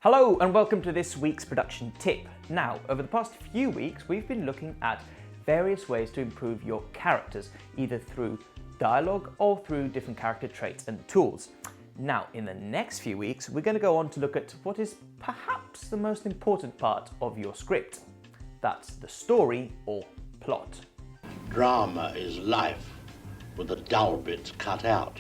Hello and welcome to this week's production tip. Now, over the past few weeks, we've been looking at various ways to improve your characters, either through dialogue or through different character traits and tools. Now, in the next few weeks, we're going to go on to look at what is perhaps the most important part of your script. That's the story or plot. Drama is life with the dull bits cut out.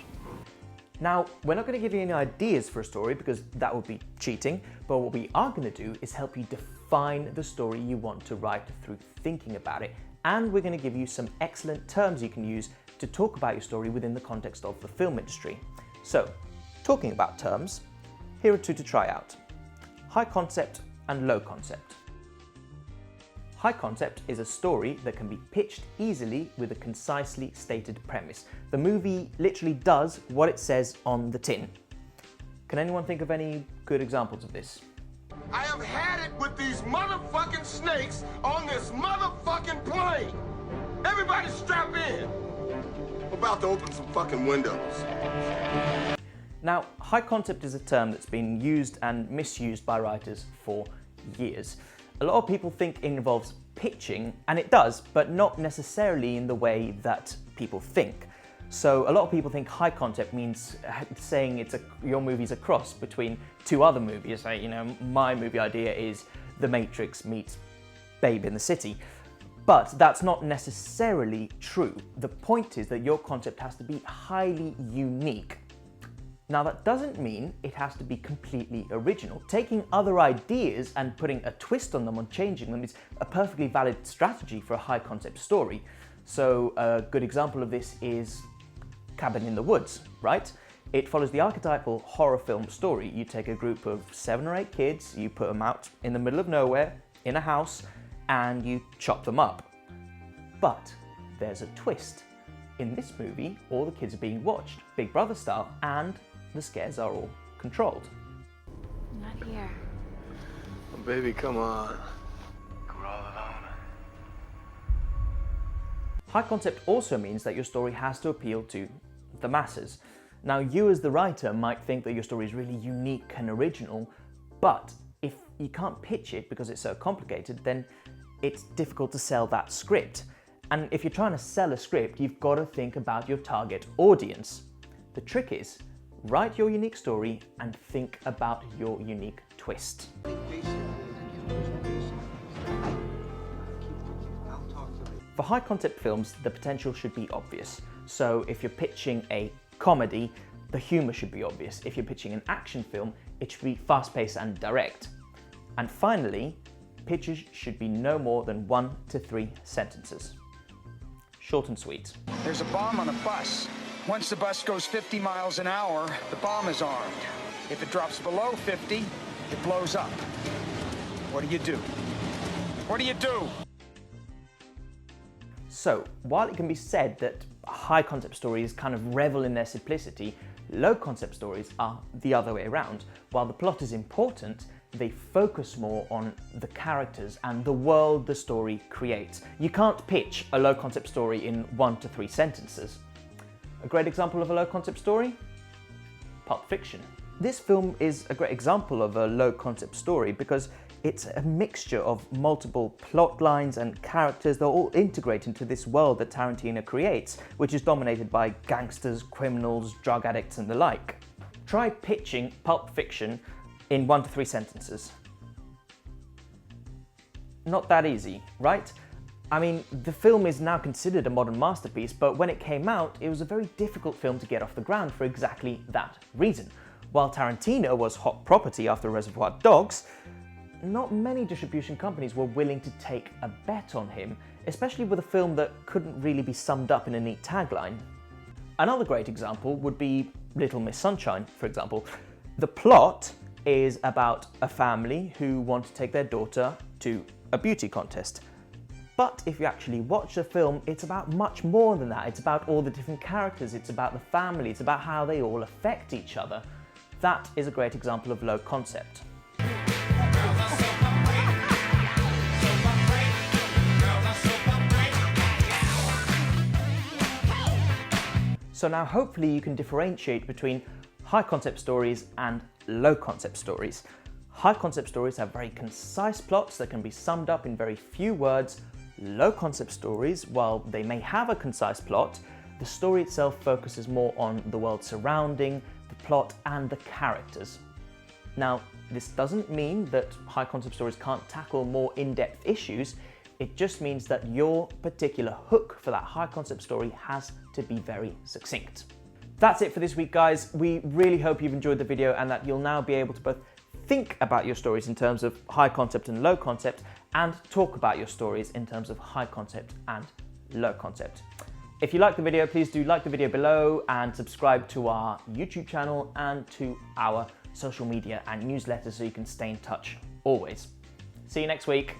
Now, we're not going to give you any ideas for a story because that would be cheating, but what we are going to do is help you define the story you want to write through thinking about it, and we're going to give you some excellent terms you can use to talk about your story within the context of the film industry. So, talking about terms, here are two to try out. High concept and low concept. High concept is a story that can be pitched easily with a concisely stated premise. The movie literally does what it says on the tin. Can anyone think of any good examples of this? I have had it with these motherfucking snakes on this motherfucking plane. Everybody strap in. I'm about to open some fucking windows. Now, high concept is a term that's been used and misused by writers for years. A lot of people think it involves pitching, and it does, but not necessarily in the way that people think. So a lot of people think high concept means saying your movie's a cross between two other movies. Like, my movie idea is The Matrix meets Babe in the City. But that's not necessarily true. The point is that your concept has to be highly unique. Now, that doesn't mean it has to be completely original. Taking other ideas and putting a twist on them and changing them is a perfectly valid strategy for a high concept story. So a good example of this is Cabin in the Woods, right? It follows the archetypal horror film story. You take a group of 7 or 8 kids, you put them out in the middle of nowhere, in a house, and you chop them up. But there's a twist. In this movie, all the kids are being watched, Big Brother style, and the scares are all controlled. Not here. Oh, baby, come on. We're all alone. High concept also means that your story has to appeal to the masses. Now, you as the writer might think that your story is really unique and original, but if you can't pitch it because it's so complicated, then it's difficult to sell that script. And if you're trying to sell a script, you've got to think about your target audience. The trick is, write your unique story and think about your unique twist. For high concept films, the potential should be obvious. So if you're pitching a comedy, the humor should be obvious. If you're pitching an action film, it should be fast-paced and direct. And finally, pitches should be no more than 1 to 3 sentences. Short and sweet. There's a bomb on a bus. Once the bus goes 50 miles an hour, the bomb is armed. If it drops below 50, it blows up. What do you do? What do you do? So, while it can be said that high concept stories kind of revel in their simplicity, low concept stories are the other way around. While the plot is important, they focus more on the characters and the world the story creates. You can't pitch a low concept story in 1 to 3 sentences. A great example of a low concept story? Pulp Fiction. This film is a great example of a low concept story because it's a mixture of multiple plot lines and characters that all integrate into this world that Tarantino creates, which is dominated by gangsters, criminals, drug addicts and the like. Try pitching Pulp Fiction in 1 to 3 sentences. Not that easy, right? I mean, the film is now considered a modern masterpiece, but when it came out, it was a very difficult film to get off the ground for exactly that reason. While Tarantino was hot property after Reservoir Dogs, not many distribution companies were willing to take a bet on him, especially with a film that couldn't really be summed up in a neat tagline. Another great example would be Little Miss Sunshine, for example. The plot is about a family who want to take their daughter to a beauty contest. But if you actually watch the film, it's about much more than that. It's about all the different characters, it's about the family, it's about how they all affect each other. That is a great example of low concept. So now hopefully you can differentiate between high concept stories and low concept stories. High concept stories have very concise plots that can be summed up in very few words. Low concept stories, while they may have a concise plot, the story itself focuses more on the world surrounding, the plot and the characters. Now, this doesn't mean that high concept stories can't tackle more in-depth issues, it just means that your particular hook for that high concept story has to be very succinct. That's it for this week, guys. We really hope you've enjoyed the video and that you'll now be able to both think about your stories in terms of high concept and low concept, and talk about your stories in terms of high concept and low concept. If you like the video, please do like the video below and subscribe to our YouTube channel and to our social media and newsletters so you can stay in touch always. See you next week.